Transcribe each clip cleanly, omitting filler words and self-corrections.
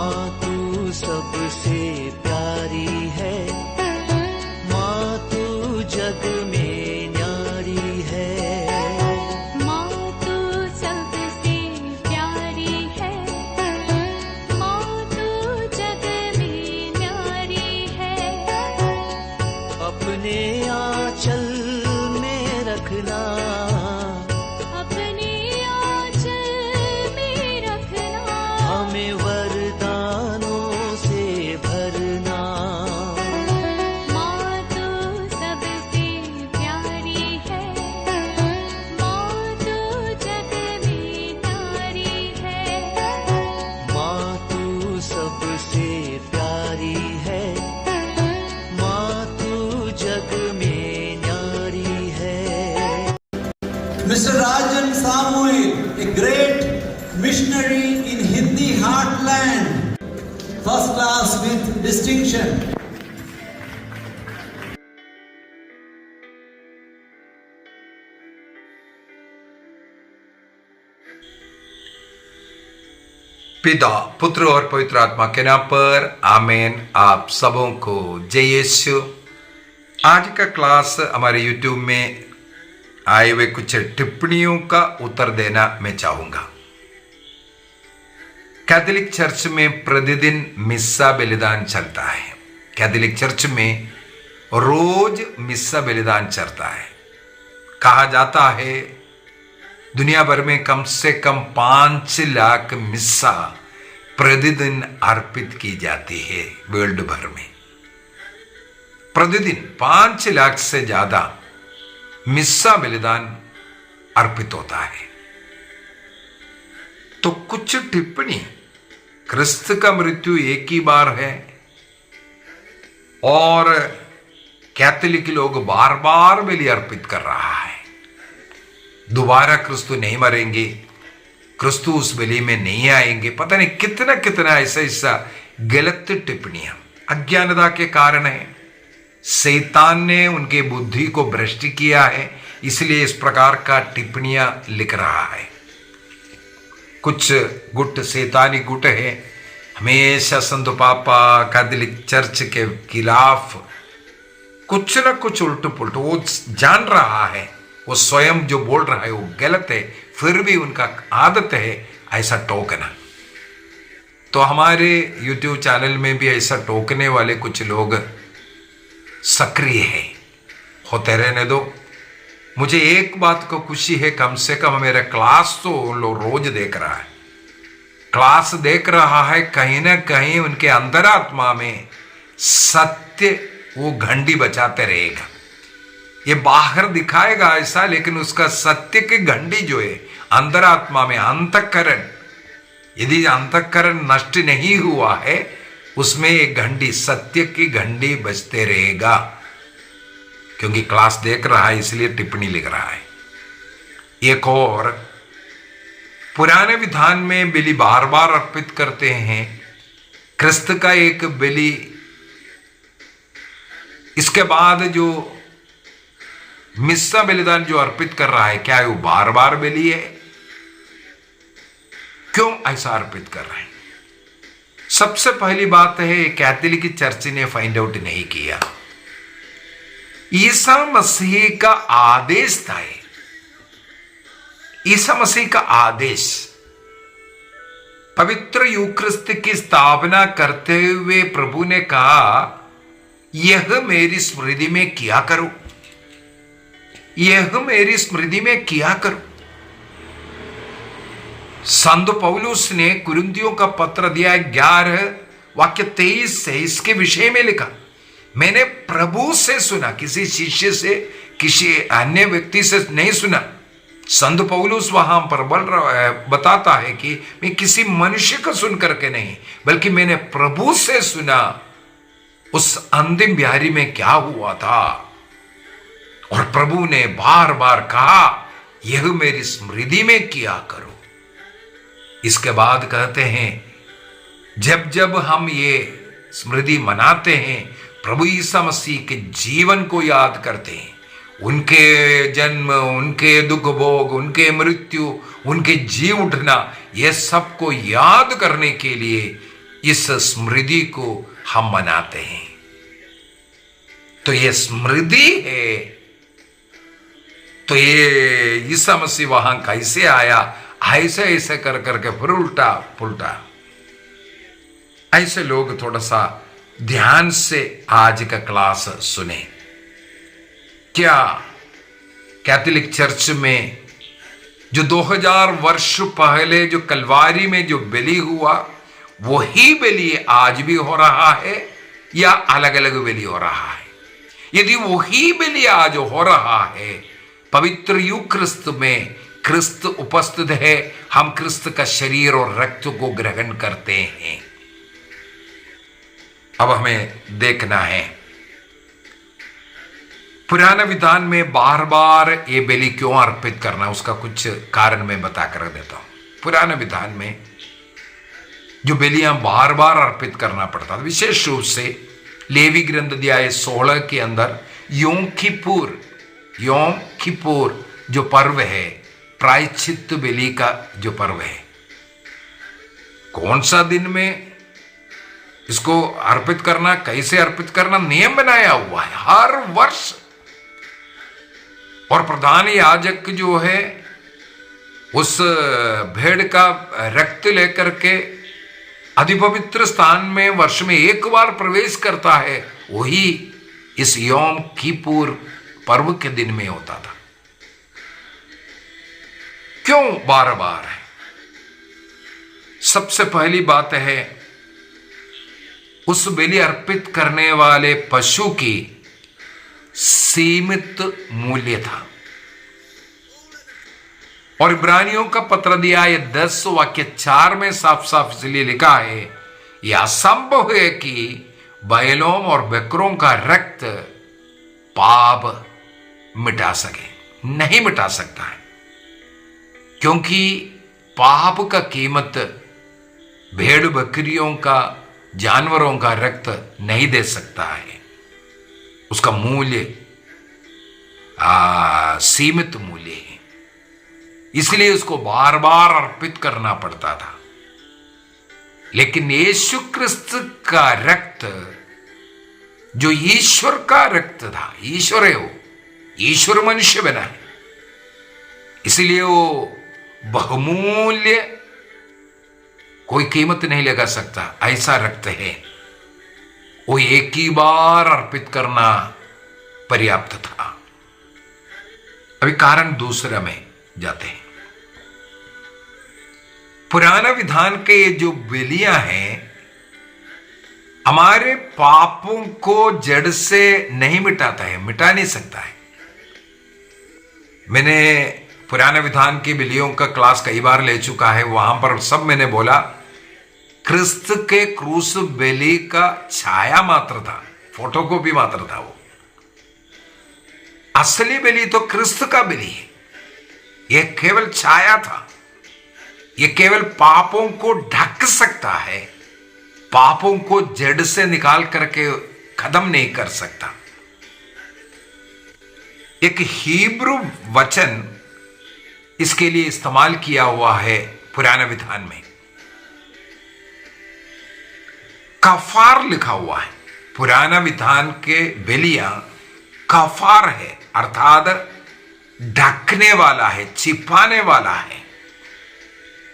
माँ तू सबसे प्यारी है, माँ तू जग में न्यारी है। माँ तू सबसे प्यारी है, माँ तू जग में न्यारी है। अपने आंचल में रखना, अपने आंचल में रखना। हमें वरदानों से भरना। माँ तू सबसे प्यारी है, माँ तू जग में न्यारी है। माँ तू सबसे प्यारी है, माँ तू जग में न्यारी है। Mr. Rajan Samuel, a great missionary in Hindi heartland, first class with distinction. पिता, पुत्र और पवित्र आत्मा के नाम पर आमीन। आप सबों को जय यीशु। आज का क्लास हमारे YouTube में आए हुए कुछ टिप्पणियों का उत्तर देना मैं चाहूंगा। कैथोलिक चर्च में प्रतिदिन मिस्सा बलिदान चलता है। कैथोलिक चर्च में रोज मिस्सा बलिदान चलता है। कहा जाता है दुनिया भर में कम से कम 5 लाख मिस्सा प्रतिदिन अर्पित की जाती है। वर्ल्ड भर में प्रतिदिन 5 लाख से ज्यादा मिस्सा बलिदान अर्पित होता है। तो कुछ टिप्पणी, क्रिस्त का मृत्यु एक ही बार है और कैथोलिक लोग बार बार बलि अर्पित कर रहा है। दोबारा क्रिस्तु नहीं मरेंगे, क्रिस्तु उस बलि में नहीं आएंगे। पता नहीं कितना कितना ऐसा गलत टिप्पणियां अज्ञानता के कारण है। शैतान ने उनके बुद्धि को भ्रष्ट किया है, इसलिए इस प्रकार का टिप्पणियां लिख रहा है। कुछ गुट शैतानी गुट है, हमेशा संत पापा कैथोलिक चर्च के खिलाफ कुछ न कुछ उल्ट पुलट। वो जान रहा है वो स्वयं जो बोल रहा है वो गलत है, फिर भी उनका आदत है ऐसा टोकना। तो हमारे YouTube चैनल में भी ऐसा टोकने वाले कुछ लोग सक्रिय है, होते रहने दो। मुझे एक बात को खुशी है, कम से कम मेरा क्लास तो लोग रोज देख रहा है। क्लास देख रहा है, कहीं ना कहीं उनके अंतरात्मा में सत्य वो घंटी बचाते रहेगा। ये बाहर दिखाएगा ऐसा, लेकिन उसका सत्य की घंटी जो है अंतरात्मा में, अंतःकरण, यदि अंतःकरण नष्ट नहीं हुआ है उसमें एक घंटी, सत्य की घंटी बजते रहेगा। क्योंकि क्लास देख रहा है इसलिए टिप्पणी लिख रहा है। एक और, पुराने विधान में बलि बार बार अर्पित करते हैं। क्रिस्त का एक बलि, इसके बाद जो मिस्सा बलिदान जो अर्पित कर रहा है, क्या वो बार बार बलि है? क्यों ऐसा अर्पित कर रहे हैं? सबसे पहली बात है, कैथोलिक चर्च ने फाइंड आउट नहीं किया। ईसा मसीह का आदेश था। ईसा मसीह का आदेश पवित्र यूक्रिस्ट की स्थापना करते हुए प्रभु ने कहा, यह मेरी स्मृति में किया करो, यह मेरी स्मृति में किया करो। संत पौलुस ने कुरिन्थियों का पत्र अध्याय 11 वाक्य 23 से इसके विषय में लिखा, मैंने प्रभु से सुना, किसी शिष्य से, किसी अन्य व्यक्ति से नहीं सुना। संत पौलुस वहां पर बताता है कि मैं किसी मनुष्य को सुन करके नहीं, बल्कि मैंने प्रभु से सुना उस अंतिम बिहारी में क्या हुआ था। और प्रभु ने बार बार कहा, यह मेरी स्मृति में किया करो। इसके बाद कहते हैं, जब जब हम ये स्मृति मनाते हैं, प्रभु ईसा मसीह के जीवन को याद करते हैं, उनके जन्म, उनके दुख भोग, उनके मृत्यु, उनके जी उठना, ये सबको याद करने के लिए इस स्मृति को हम मनाते हैं। तो ये स्मृति है, तो ये ईसा मसीह वहां कैसे आया, ऐसे ऐसे कर करके फिर उल्टा पुल्टा। ऐसे लोग थोड़ा सा ध्यान से आज का क्लास सुने। क्या कैथोलिक चर्च में जो 2000 वर्ष पहले जो कलवारी में जो बलि हुआ, वही बलि आज भी हो रहा है या अलग अलग बलि हो रहा है? यदि वही बलि आज हो रहा है, पवित्र यूक्रिस्त में क्रिस्त उपस्थित है, हम क्रिस्त का शरीर और रक्त को ग्रहण करते हैं। अब हमें देखना है पुराने विधान में बार बार ये बलि क्यों अर्पित करना, उसका कुछ कारण मैं बता कर देता हूं। पुराने विधान में जो बलियां बार बार अर्पित करना पड़ता था, विशेष रूप से लेवी ग्रंथ अध्याय 16 के अंदर योम किपुर जो पर्व है, प्रायश्चित बलि का जो पर्व है, कौन सा दिन में इसको अर्पित करना, कैसे अर्पित करना, नियम बनाया हुआ है हर वर्ष। और प्रधान याजक जो है उस भेड़ का रक्त लेकर के अधिपवित्र स्थान में वर्ष में एक बार प्रवेश करता है, वही इस योम किपुर पर्व के दिन में होता था। क्यों बार बार है? सबसे पहली बात है, उस बलि अर्पित करने वाले पशु की सीमित मूल्य था। और इब्रानियों का पत्र अध्याय 10 वाक्य 4 में साफ साफ इसलिए लिखा है, यह असंभव है कि बैलों और बकरों का रक्त पाप मिटा सके, नहीं मिटा सकता है, क्योंकि पाप का कीमत भेड़ बकरियों का, जानवरों का रक्त नहीं दे सकता है। उसका मूल्य सीमित मूल्य है, इसलिए उसको बार बार अर्पित करना पड़ता था। लेकिन यीशु क्रिस्त का रक्त जो ईश्वर का रक्त था, ईश्वर है वो, ईश्वर मनुष्य बना है, इसलिए वो बहुमूल्य, कोई कीमत नहीं लगा सकता ऐसा रक्त है। वो एक ही बार अर्पित करना पर्याप्त था। अभी कारण दूसरा में जाते हैं। पुराना विधान के ये जो बलियां हैं, हमारे पापों को जड़ से नहीं मिटाता है, मिटा नहीं सकता है। मैंने पुराने विधान की बलियों का क्लास कई बार ले चुका है, वहां पर सब मैंने बोला क्रिस्त के क्रूस बलि का छाया मात्र था, फोटोकॉपी मात्र था। वो असली बलि तो क्रिस्त का बलि है, यह केवल छाया था। यह केवल पापों को ढक सकता है, पापों को जड़ से निकाल करके खत्म नहीं कर सकता। एक हिब्रू वचन इसके लिए इस्तेमाल किया हुआ है पुराने विधान में, कफार लिखा हुआ है। पुराना विधान के बलियां कफार है, अर्थात ढकने वाला है, छिपाने वाला है।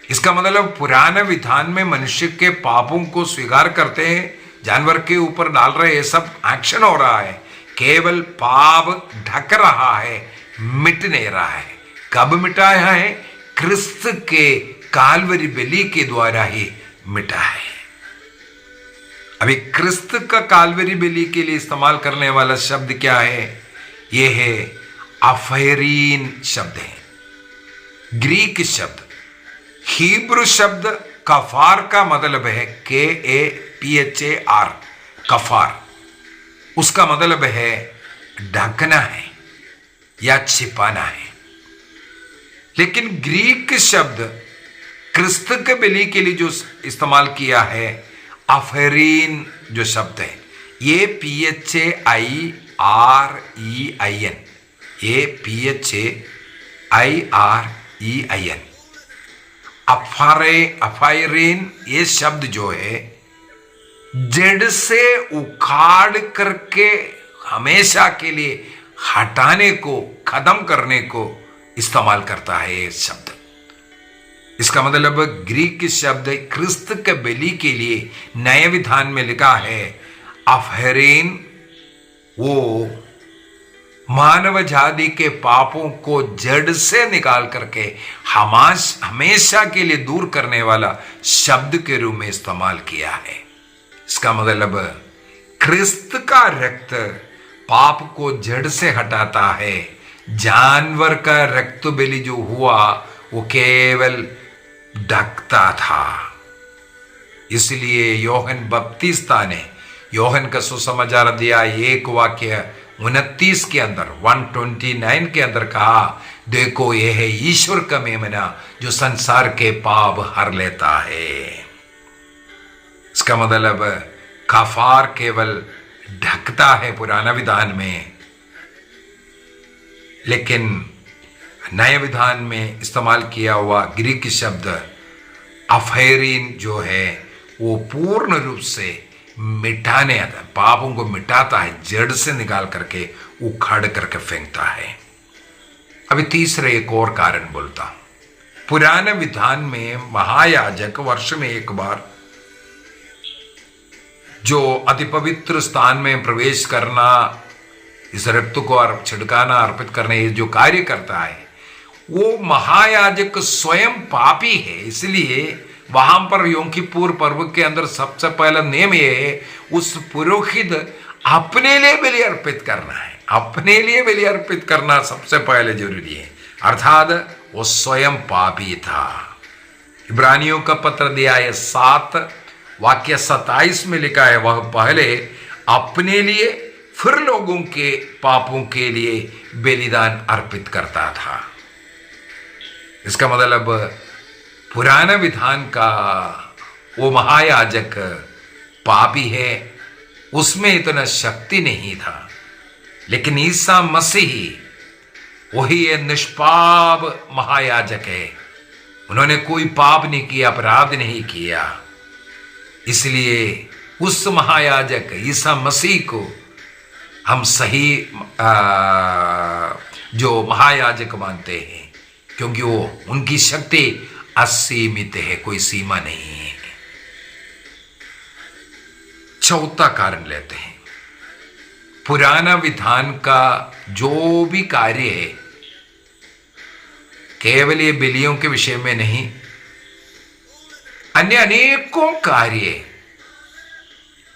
इसका मतलब पुराने विधान में मनुष्य के पापों को स्वीकार करते हैं, जानवर के ऊपर डाल रहे, ये सब एक्शन हो रहा है, केवल पाप ढक रहा है, मिट नहीं रहा है। कब मिटाया है? क्रिस्त के काल्वरी बलि के द्वारा ही मिटा है। अभी क्रिस्त का काल्वरी बलि के लिए इस्तेमाल करने वाला शब्द क्या है? यह है अफेरीन शब्द है, ग्रीक शब्द। हिब्रू शब्द कफार का मतलब है KAPHAR, कफार। उसका मतलब है ढकना है या छिपाना है। लेकिन ग्रीक शब्द क्रिस्त के बलि के लिए जो इस्तेमाल किया है, अफेरीन जो शब्द है, ये PHAIREIN, ये PHAIREIN, अफायरीन, ये शब्द जो है जड़ से उखाड़ करके हमेशा के लिए हटाने को, खत्म करने को इस्तेमाल करता है ये शब्द। इसका मतलब ग्रीक शब्द क्रिस्त के बलि के लिए नए विधान में लिखा है अफहरेन, वो मानव जाति के पापों को जड़ से निकाल करके हमेशा के लिए दूर करने वाला शब्द के रूप में इस्तेमाल किया है। इसका मतलब क्रिस्त का रक्त पाप को जड़ से हटाता है। जानवर का रक्त बलि जो हुआ वो केवल ढकता था। इसलिए योहन बपतिस्ता ने योहन का सुसमाचार दिया 1:29 के अंदर 129 के अंदर कहा, देखो यह है ईश्वर का मेमना जो संसार के पाप हर लेता है। इसका मतलब कफार केवल ढकता है पुराना विधान में, लेकिन नए विधान में इस्तेमाल किया हुआ ग्रीक शब्द अफेरिन जो है वो पूर्ण रूप से मिटाने आता है, पापों को मिटाता है, जड़ से निकाल करके उखाड़ करके फेंकता है। अभी तीसरे एक और कारण बोलता हूं। पुराने विधान में महायाजक वर्ष में एक बार जो अति पवित्र स्थान में प्रवेश करना, इस रक्त को छिड़काना, अर्पित करने जो कार्य करता है, वो महायाजक स्वयं पापी है। इसलिए वहां पर योम किप्पुर पर्व के अंदर सबसे पहला नियम ये है, उस पुरोहित अपने लिए बलि अर्पित करना है। अपने लिए बलि अर्पित करना सबसे पहले जरूरी है, अर्थात वो स्वयं पापी था। इब्रानियों का पत्र अध्याय 7 वाक्य 27 में लिखा है, वह पहले अपने लिए फिर लोगों के पापों के लिए बलिदान अर्पित करता था। इसका मतलब पुराना विधान का वो महायाजक पापी है, उसमें इतना शक्ति नहीं था। लेकिन ईसा मसीह वही है, निष्पाप महायाजक है। उन्होंने कोई पाप नहीं किया, अपराध नहीं किया। इसलिए उस महायाजक ईसा मसीह को हम सही जो महायाजक मानते हैं, क्योंकि वो उनकी शक्ति असीमित है, कोई सीमा नहीं है। चौथा कारण लेते हैं, पुराना विधान का जो भी कार्य है केवल ये बलियों के विषय में नहीं, अन्य अनेकों कार्य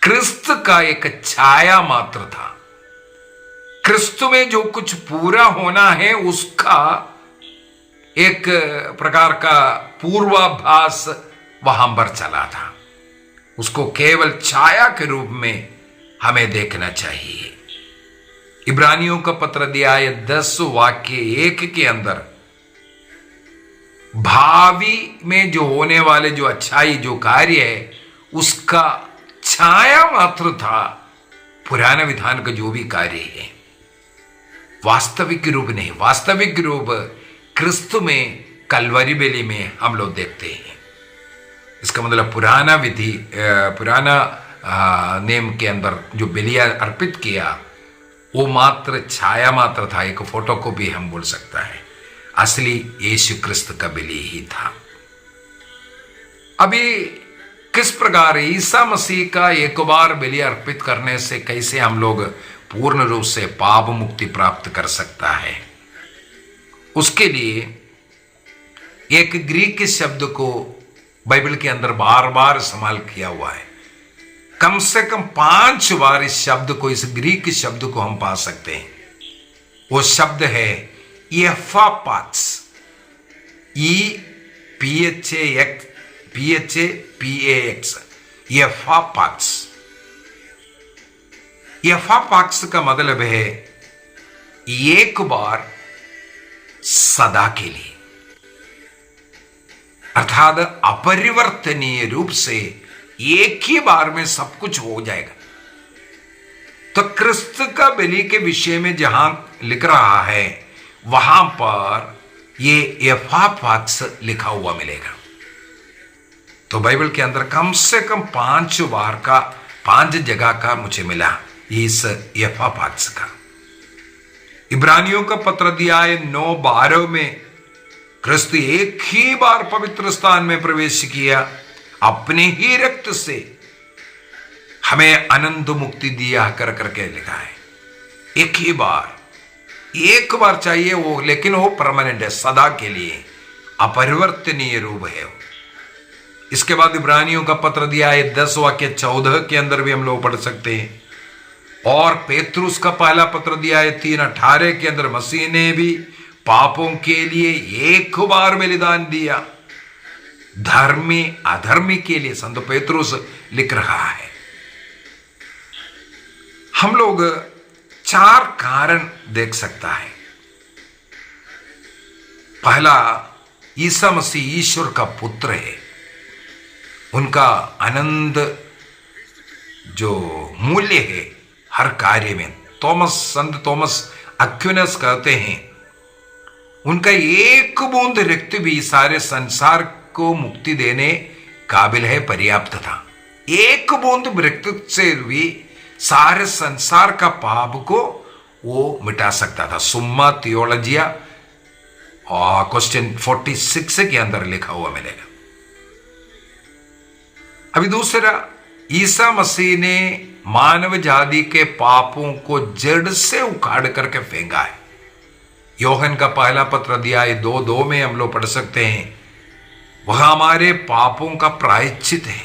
क्रिस्त का एक छाया मात्र था। क्रिस्त में जो कुछ पूरा होना है उसका एक प्रकार का पूर्वाभास वहां पर चला था। उसको केवल छाया के रूप में हमें देखना चाहिए। इब्रानियों का पत्र अध्याय 10 वाक्य 1 के अंदर भावी में जो होने वाले जो अच्छाई जो कार्य है उसका छाया मात्र था पुराने विधान का जो भी कार्य है, वास्तविक रूप नहीं। वास्तविक रूप क्रिस्त में कलवरी बलि में हम लोग देखते हैं। इसका मतलब पुराना विधि, पुराना नेम के अंदर जो बलियां अर्पित किया वो मात्र छाया मात्र था, एक फोटो को भी हम बोल सकता है। असली यीशु क्रिस्त का बलि ही था। अभी किस प्रकार ईसा मसीह का एक बार बलि अर्पित करने से कैसे हम लोग पूर्ण रूप से पाप मुक्ति प्राप्त कर सकता है, उसके लिए एक ग्रीक शब्द को बाइबल के अंदर बार बार इस्तेमाल किया हुआ है। कम से कम 5 बार इस शब्द को, इस ग्रीक शब्द को हम पा सकते हैं। वो शब्द है एफापाक्स, EPHAPAX, एफापाक्स। एफापाक्स का मतलब है एक बार सदा के लिए, अर्थात अपरिवर्तनीय रूप से एक ही बार में सब कुछ हो जाएगा। तो क्रिस्त का बलि के विषय में जहां लिख रहा है वहां पर ये एफापाक्स लिखा हुआ मिलेगा। तो बाइबल के अंदर कम से कम 5 बार का 5 जगह का मुझे मिला इस यफा पात्स का। इब्रानियों का पत्र अध्याय 9-12 में क्रिस्त एक ही बार पवित्र स्थान में प्रवेश किया, अपने ही रक्त से हमें अनंत मुक्ति दिया कर करके लिखा है। एक ही बार, एक बार चाहिए वो, लेकिन वो परमानेंट है, सदा के लिए अपरिवर्तनीय रूप है। इसके बाद इब्रानियों का पत्र दिया है 10:14 के अंदर भी हम लोग पढ़ सकते हैं। और पेतरुस का पहला पत्र दिया है 3:18 के अंदर, मसीह ने भी पापों के लिए एक बार बलिदान दिया, धर्मी अधर्मी के लिए। संत पेतरुस लिख रहा है। हम लोग 4 कारण देख सकता है। पहला, ईसा मसीह ईश्वर का पुत्र है, उनका अनंत जो मूल्य है हर कार्य में। संत थॉमस अक्विनस कहते हैं उनका एक बूंद रक्त भी सारे संसार को मुक्ति देने काबिल है, पर्याप्त था। एक बूंद रक्त से भी सारे संसार का पाप को वो मिटा सकता था। सुम्मा थियोलॉजिया और क्वेश्चन 46 के अंदर लिखा हुआ मिलेगा। अभी दूसरा, ईसा मसीह ने मानव जाति के पापों को जड़ से उखाड़ करके फेंका है। योहन का पहला पत्र अध्याय 2:2 में हम लोग पढ़ सकते हैं, वह हमारे पापों का प्रायश्चित है,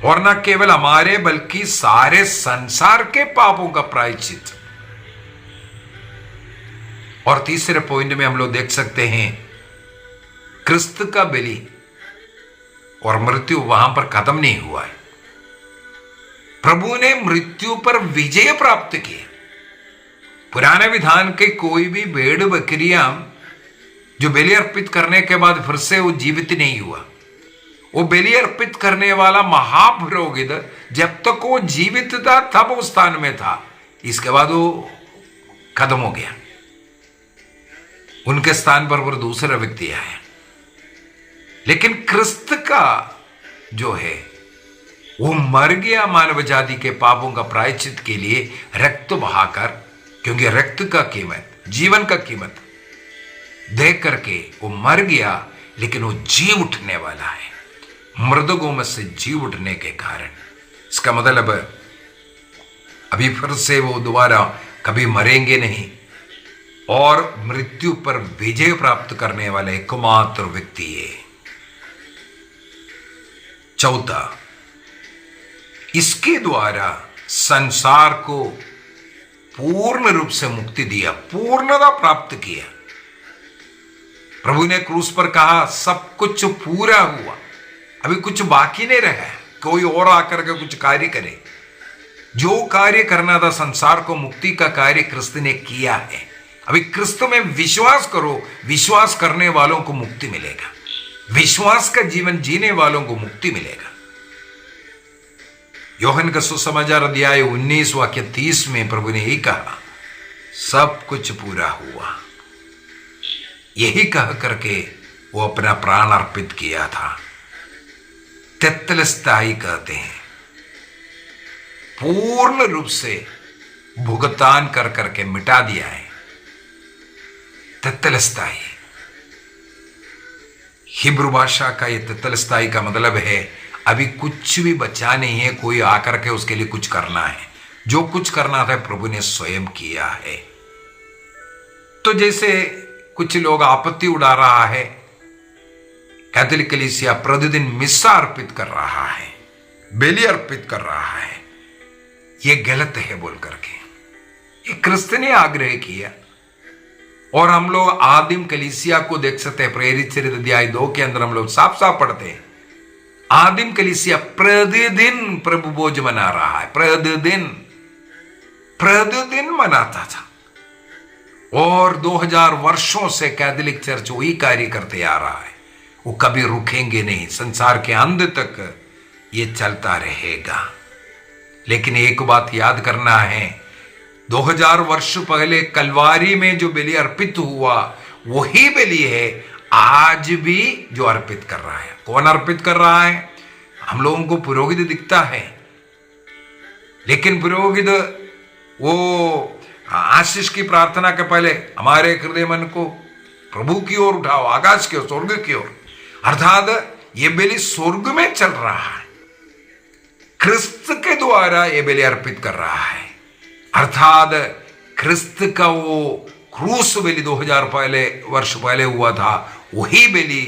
और न केवल हमारे बल्कि सारे संसार के पापों का प्रायश्चित। और तीसरे पॉइंट में हम लोग देख सकते हैं, क्रिस्त का बलि और मृत्यु वहां पर खत्म नहीं हुआ है। प्रभु ने मृत्यु पर विजय प्राप्त किया। पुराने विधान के कोई भी भेड़ बकरियां जो बलि अर्पित करने के बाद फिर से वो जीवित नहीं हुआ, वो बलि अर्पित करने वाला महापुरोहित जब तक वो जीवित था तब उस स्थान में था, इसके बाद वो खत्म हो गया। उनके स्थान पर दूसरा व्यक्ति आया। लेकिन क्रिस्त का जो है वो मर गया मानव जाति के पापों का प्रायश्चित के लिए रक्त बहाकर, क्योंकि रक्त का कीमत, जीवन का कीमत दे करके वो मर गया, लेकिन वो जी उठने वाला है, मृतकों में से जी उठने के कारण। इसका मतलब अभी फिर से वो दोबारा कभी मरेंगे नहीं, और मृत्यु पर विजय प्राप्त करने वाले एकमात्र व्यक्ति है। चौथा, इसके द्वारा संसार को पूर्ण रूप से मुक्ति दिया, पूर्णता प्राप्त किया। प्रभु ने क्रूस पर कहा सब कुछ पूरा हुआ, अभी कुछ बाकी नहीं रहा, कोई और आकर के कुछ कार्य करे। जो कार्य करना था संसार को मुक्ति का कार्य क्रिस्त ने किया है। अभी क्रिस्त में विश्वास करो, विश्वास करने वालों को मुक्ति मिलेगा, विश्वास का जीवन जीने वालों को मुक्ति मिलेगा। योहन का सुसमाचार अध्याय 19:30 में प्रभु ने यही कहा, सब कुछ पूरा हुआ। यही कह करके वो अपना प्राण अर्पित किया था। तेतलस्ताई कहते हैं, पूर्ण रूप से भुगतान कर करके मिटा दिया है। तेतलस्ताई हिब्रू भाषा का ये तेतलस्ताई का मतलब है अभी कुछ भी बचा नहीं है, कोई आकर के उसके लिए कुछ करना है। जो कुछ करना था प्रभु ने स्वयं किया है। तो जैसे कुछ लोग आपत्ति उड़ा रहा है, कैथोलिक कलीसिया प्रतिदिन मिस्सा अर्पित कर रहा है, बलि अर्पित कर रहा है, ये गलत है बोल करके ये क्रिस्त ने आग्रह किया। और हम लोग आदिम कलीसिया को देख सकते हैं, प्रेरित चरित्र अध्याय 2 के अंदर हम लोग साफ साफ पढ़ते हैं, आदिम कलीसिया प्रतिदिन प्रभु भोज मना रहा है, प्रतिदिन मनाता था। और 2000 वर्षों से कैथोलिक चर्च वही कार्य करते आ रहा है, वो कभी रुकेंगे नहीं, संसार के अंत तक ये चलता रहेगा। लेकिन एक बात याद करना है, 2000 वर्ष पहले कलवारी में जो बलि अर्पित हुआ वही बलि है आज भी जो अर्पित कर रहा है। कौन अर्पित कर रहा है? हम लोगों को पुरोहित दिखता है, लेकिन पुरोहित वो आशीष की प्रार्थना के पहले हमारे हृदय मन को प्रभु की ओर उठाओ, आकाश की ओर, स्वर्ग की ओर, अर्थात ये बलि स्वर्ग में चल रहा है, क्रिस्त के द्वारा ये बलि अर्पित कर रहा है। अर्थात क्रिस्त का वो क्रूस बलि 2000 वर्ष पहले हुआ था, वही बलि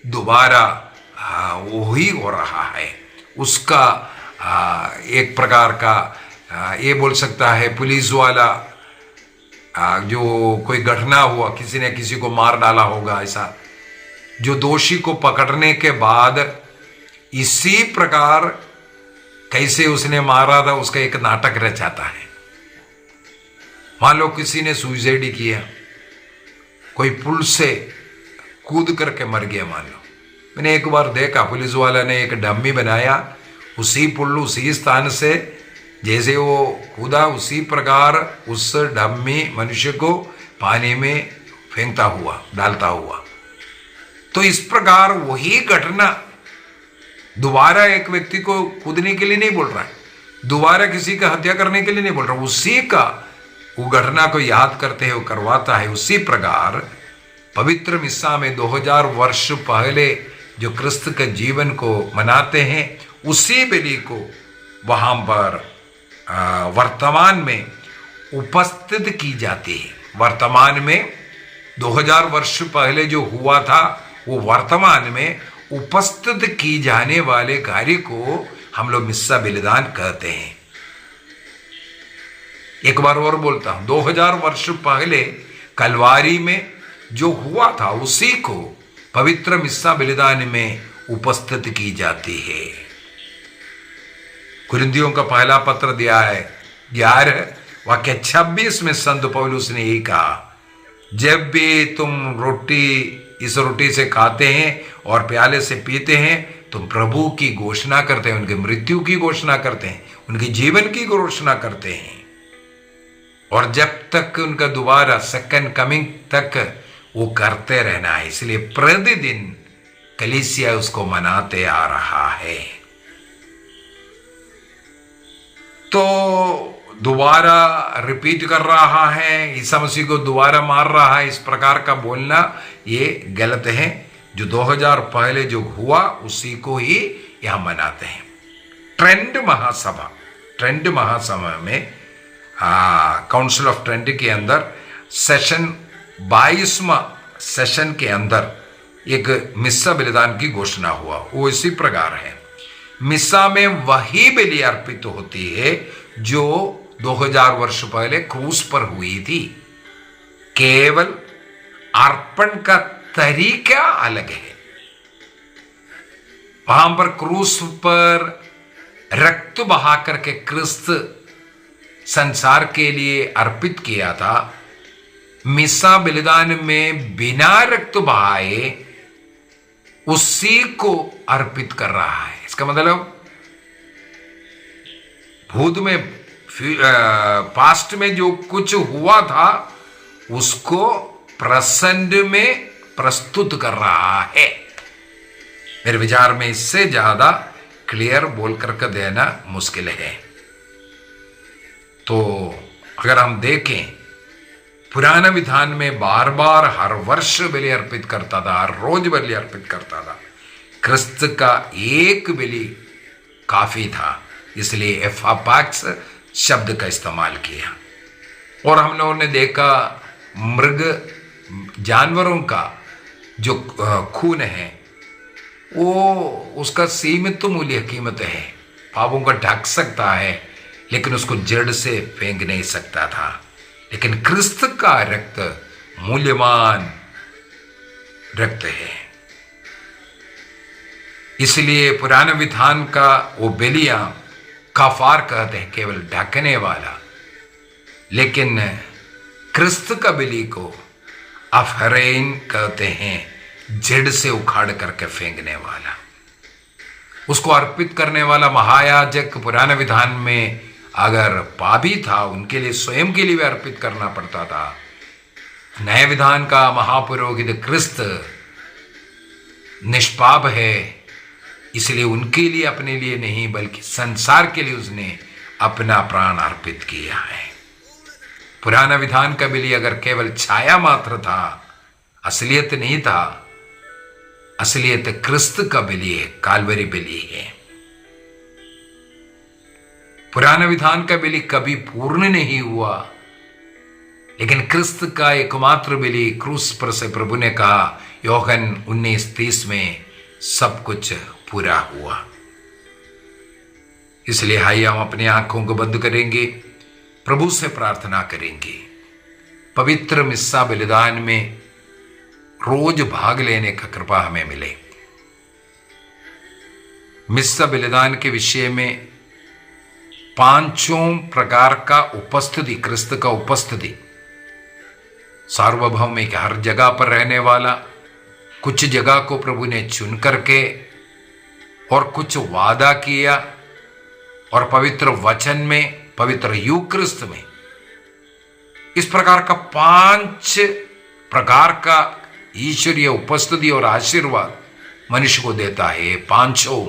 दोबारा वही हो रहा है। उसका एक प्रकार का ये बोल सकता है पुलिस वाला जो कोई घटना हुआ, किसी ने किसी को मार डाला होगा, ऐसा जो दोषी को पकड़ने के बाद इसी प्रकार कैसे उसने मारा था उसका एक नाटक रचाता है। मान लो किसी ने सुसाइड किया, कोई पुल से कूद करके मर गया, मान लो। मैंने एक बार देखा पुलिस वाला ने एक डम्मी बनाया, उसी पुल उसी स्थान से जैसे वो कूदा उसी प्रकार उस डम्मी मनुष्य को पानी में फेंकता हुआ, डालता हुआ। तो इस प्रकार वही घटना दोबारा एक व्यक्ति को कूदने के लिए नहीं बोल रहा है, दोबारा किसी का हत्या करने के लिए नहीं बोल रहा, उसी का वो घटना को याद करते हैं, वो करवाता है। उसी प्रकार पवित्र मिस्सा में 2000 वर्ष पहले जो क्रिस्त के जीवन को मनाते हैं, उसी बलि को वहां पर वर्तमान में उपस्थित की जाती है। वर्तमान में 2000 वर्ष पहले जो हुआ था वो वर्तमान में उपस्थित की जाने वाले कार्य को हम लोग मिस्सा बलिदान कहते हैं। एक बार और बोलता हूं, 2000 वर्ष पहले कलवारी में जो हुआ था उसी को पवित्र मिस्सा बलिदान में उपस्थित की जाती है। कुरिन्थियों का पहला पत्र दिया है 11 वाक्य 26 में संत पौलुस ने यही कहा, जब भी तुम इस रोटी से खाते हैं और प्याले से पीते हैं, तुम प्रभु की घोषणा करते हैं, उनके मृत्यु की घोषणा करते हैं, उनके जीवन की घोषणा करते हैं, और जब तक उनका दोबारा सेकंड कमिंग तक वो करते रहना है। इसलिए प्रतिदिन कलीसिया उसको मनाते आ रहा है। तो दोबारा रिपीट कर रहा है, ईसा मसीह को दोबारा मार रहा है, इस प्रकार का बोलना ये गलत है। जो 2000 पहले जो हुआ उसी को ही यहां मनाते हैं। ट्रेंड महासभा में काउंसिल ऑफ ट्रेंड के अंदर सेशन 22वां सेशन के अंदर एक मिस्सा बलिदान की घोषणा हुआ। वो इसी प्रकार है, मिस्सा में वही बलि अर्पित होती है जो 2000 वर्ष पहले क्रूस पर हुई थी, केवल अर्पण का तरीका अलग है। वहां पर क्रूस पर रक्त बहा करके क्रिस्त संसार के लिए अर्पित किया था। मिस्सा बलिदान में बिना रक्त बहाए उसी को अर्पित कर रहा है। इसका मतलब भूत में पास्ट में जो कुछ हुआ था उसको प्रेजेंट में प्रस्तुत कर रहा है। मेरे विचार में इससे ज्यादा क्लियर बोल करके देना मुश्किल है। तो अगर हम देखें, पुराना विधान में बार बार हर वर्ष बलि अर्पित करता था, हर रोज बलि अर्पित करता था। क्रिस्त का एक बलि काफी था, इसलिए एफापैक्स शब्द का इस्तेमाल किया। और हम लोगों ने देखा मृग जानवरों का जो खून है वो उसका सीमित मूल्य कीमत है, पापों को ढक सकता है लेकिन उसको जड़ से फेंक नहीं सकता था। लेकिन क्रिस्त का रक्त मूल्यवान रक्त है, इसलिए पुराने विधान का वो बलियां कफार कहते हैं, केवल ढकने वाला। लेकिन क्रिस्त का बलि को अफरेन कहते हैं, जड़ से उखाड़ करके फेंकने वाला। उसको अर्पित करने वाला महायाजक पुराने विधान में अगर पापी था, उनके लिए स्वयं के लिए भी अर्पित करना पड़ता था। नए विधान का महापुरोहित क्रिस्त निष्पाप है, इसलिए उनके लिए, अपने लिए नहीं बल्कि संसार के लिए उसने अपना प्राण अर्पित किया है। पुराना विधान का बलि अगर केवल छाया मात्र था, असलियत नहीं था, असलियत क्रिस्त का बलि है, काल्वरी बलि है। पुराना विधान का बलि कभी पूर्ण नहीं हुआ, लेकिन क्रिस्त का एकमात्र बलि क्रूस पर से प्रभु ने कहा यूहन्ना 19:30 में सब कुछ पूरा हुआ। इसलिए आइए हम अपनी आंखों को बंद करेंगे, प्रभु से प्रार्थना करेंगे, पवित्र मिस्सा बलिदान में रोज भाग लेने का कृपा हमें मिले। मिस्सा बलिदान के विषय में पांचों प्रकार का उपस्थिति, क्रिस्त का उपस्थिति, सार्वभौमिक, हर जगह पर रहने वाला, कुछ जगह को प्रभु ने चुन करके और कुछ वादा किया, और पवित्र वचन में, पवित्र यूक्रिस्त में, इस प्रकार का 5 प्रकार का ईश्वरीय उपस्थिति और आशीर्वाद मनुष्य को देता है। पांचों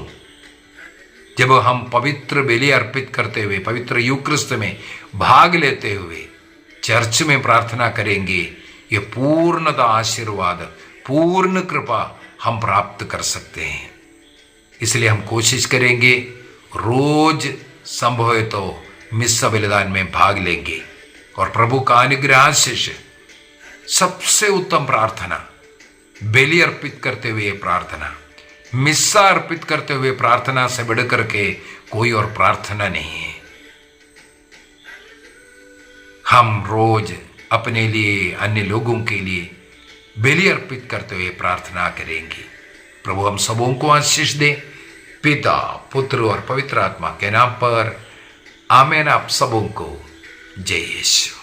जब हम पवित्र बलि अर्पित करते हुए, पवित्र यूक्रिस्त में भाग लेते हुए चर्च में प्रार्थना करेंगे, ये पूर्णता आशीर्वाद, पूर्ण कृपा हम प्राप्त कर सकते हैं। इसलिए हम कोशिश करेंगे, रोज संभव है तो मिस्सा बलिदान में भाग लेंगे, और प्रभु का अनुग्रह आशीष, सबसे उत्तम प्रार्थना बलि अर्पित करते हुए प्रार्थना, मिस्सा अर्पित करते हुए प्रार्थना से बढ़ करके कोई और प्रार्थना नहीं है। हम रोज अपने लिए, अन्य लोगों के लिए बलि अर्पित करते हुए प्रार्थना करेंगे। प्रभु हम सबों को आशीष दे, पिता, पुत्र और पवित्र आत्मा के नाम पर आमीन। आप सबों को जय यीशु।